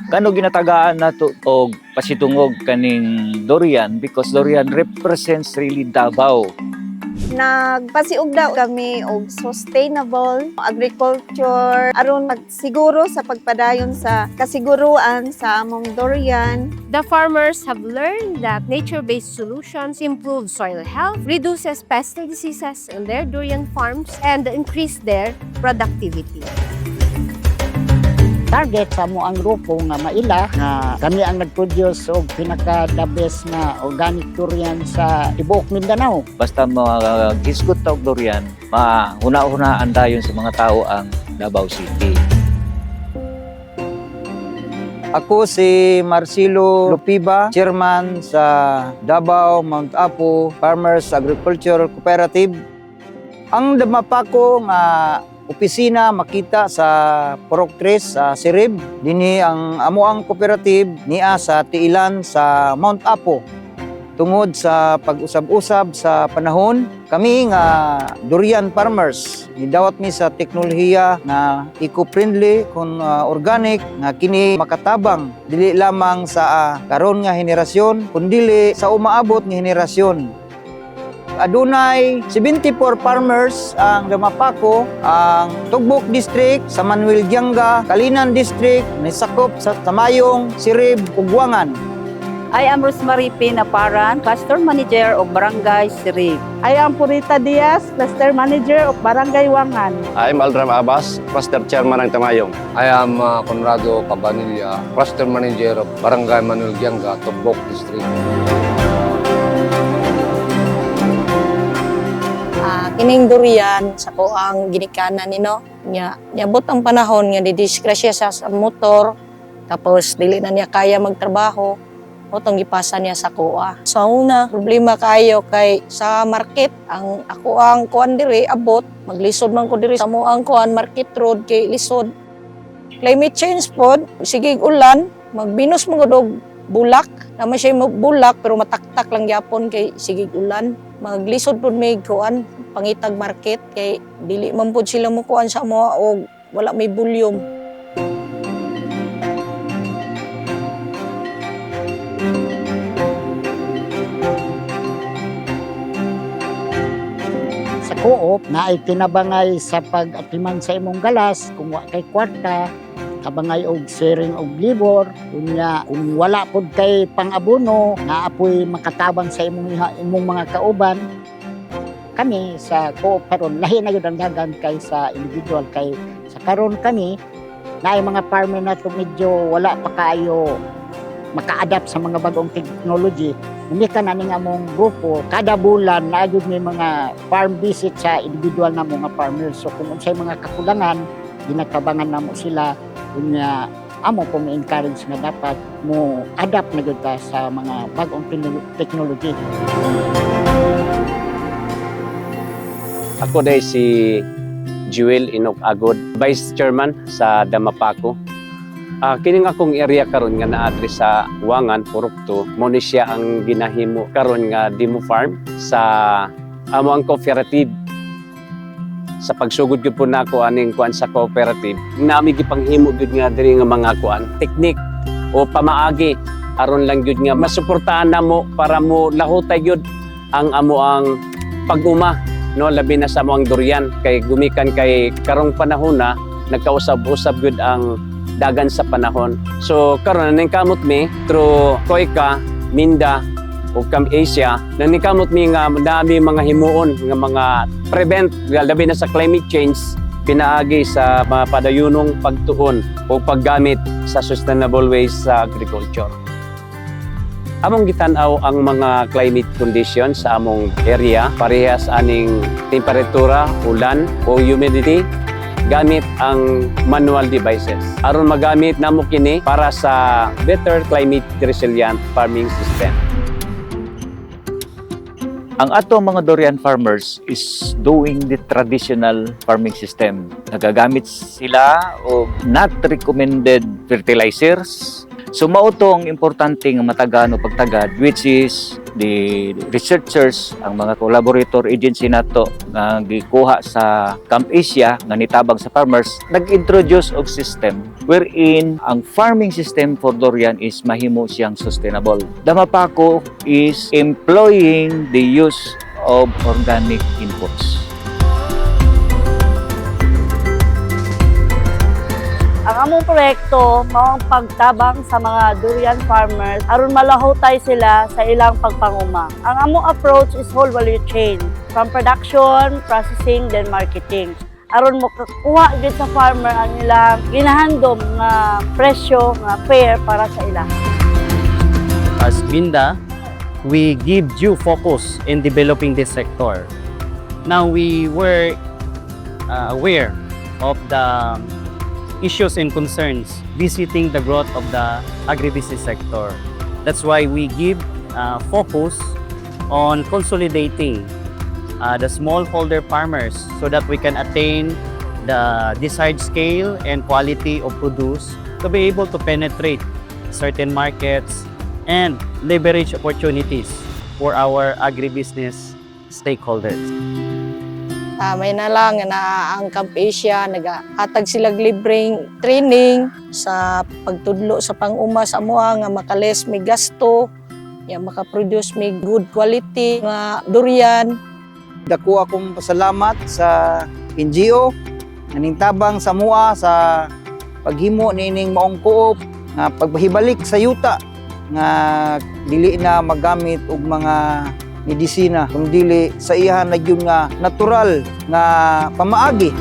Kano ginatagaan nato og pasitungog kaning durian because durian represents really Davao. Nagpasiug daw kami og sustainable agriculture aron magsiguro sa pagpadayon sa kasiguruan sa among durian. The farmers have learned that nature-based solutions improve soil health, reduces pest and diseases in their durian farms, and increase their productivity. Target sa mo ang grupo nga maila nga kami ang nag-produce og pinaka-the best na organic durian sa tibuok Mindanao. Basta hisgot ta og durian, mahuna-hunaan dayon sa mga tao ang Davao City. Ako si Marcelo Lupiba, chairman sa Davao Mount Apo Farmers Agricultural Cooperative. Ang damapako nga opisina makita sa Purok 3 sa Sirib. Dinhi ang amuang cooperative niya sa Tiilan sa Mount Apo. Tungod sa pag-usab-usab sa panahon, kami nga durian farmers gidawat mi sa teknolohiya na eco-friendly kun organic nga kini makatabang dili lamang sa karon nga henerasyon kundi sa umaabot nga henerasyon. Adunay 74 farmers ang Damapako, ang Tugbok District, sa Manuel Gianga, Kalinan District, nisakop sa Tamayong, Sirib, Ugwangan. I am Rosemary Pinaparan, Cluster Manager of Barangay Sirib. I am Purita Diaz, Cluster Manager of Barangay Wangan. I am Aldram Abbas, Cluster Chairman ng Tamayong. I am Conrado Cabanilla, Cluster Manager of Barangay Manuel Gianga, Tugbok District. Kining durian sa ko ang ginikanan nino nya niabot ang panahon nga didisgrasya sa motor tapos dili na niya kaya magtrabaho otong gipasa niya sa kuha. So una problema kayo kay sa market ang ako ang kuan diri abot maglisod man ko diri sa mo ang kuan market road kay lisod. Climate change pod sige ulan magbinos mo og bulak naman siya bulak pero mataktak lang gyapon kay sige ulan maglisod pod may kuan pangitag market kay dili man pud sila mo kuan sa mo og wala may volume. Sa co-op na ay tinabangay sa pag-atiman sa imong galas kung wa kay kwarta kabangay og sharing og labor unya kung wala pod kay pang-abono nga apoy makatabang sa imong mga kauban. Kami sa co-op karon lahi na gyud ang dagan kay sa individual kay sa karon kami naay mga farmer na to medyo wala pa kaayo maka-adapt sa mga bagong technology. Hindi ka na ning among grupo kada bulan na gyud may mga farm visit sa individual na mga farmers. So kung unsay mga kakulangan ginatabangan namo sila unya amo po ma-encourage nga dapat mo adapt na gyud ta sa mga bagong technology. Ako day si Jewel Inok Agod, Vice Chairman sa Damapako. Kining akong area karon nga naadri sa Wangan, Purok 2, mo ni siya ang ginahimo karon nga demo farm sa amo ang cooperative. Sa pagsugod gyud po nako aning kuan sa cooperative, nami gipanghimo gyud nga diri nga mga kuan, teknik o pamaagi aron lang gyud nga masuportahan namo para mo lahutay gyud ang amo ang pag-uma. No, labi na sa mga durian kay gumikan kay karong panahon na nagkausab-usab gyud ang dagan sa panahon. So karon ning kamot mi through Koika, Minda o Camp Asia nanikamot mi nga dami mga himuon nga mga prevent labi na sa climate change pinaagi sa mga padayunong pagtuon o paggamit sa sustainable ways sa agriculture. Among gitanaw ang mga climate conditions sa among area, parehas aning temperatura, ulan o humidity, gamit ang manual devices. Aron magamit namo kini para sa better climate resilient farming system. Ang ato mga durian farmers is doing the traditional farming system. Nagagamit sila o not recommended fertilizers. So mao tong importante nga matagan o pagtagad which is the researchers, ang mga collaborator agency nato nga gikuha sa Camp Asia nga nitabang sa farmers, nag-introduce og system wherein ang farming system for durian is mahimo siyang sustainable. Damapako is employing the use of organic inputs. Ang among proyekto mao ang pagtabang sa mga durian farmers aron malahutay sila sa ilang pagpanguma. Ang among approach is whole value chain, from production, processing, then marketing. Aron makakuha gid sa farmer ang ilang ginahandom nga presyo nga fair para sa ila. As Binda, we give due focus in developing this sector. Now we were aware of the issues and concerns visiting the growth of the agribusiness sector. That's why we give focus on consolidating the smallholder farmers so that we can attain the desired scale and quality of produce to be able to penetrate certain markets and leverage opportunities for our agribusiness stakeholders. May na lang na ang Camp Asia, nagahatag sila libreng training sa pagtudlo sa pang-uma sa amuha nga makales may gasto, makaproduce may good quality nga durian. Dako akong pasalamat sa NGO naning tabang sa mua sa paghimo nining maong kuop nga paghibalik sa yuta nga dili na magamit og mga medisina kundi sa iyahan na yun nga natural nga pamaagi.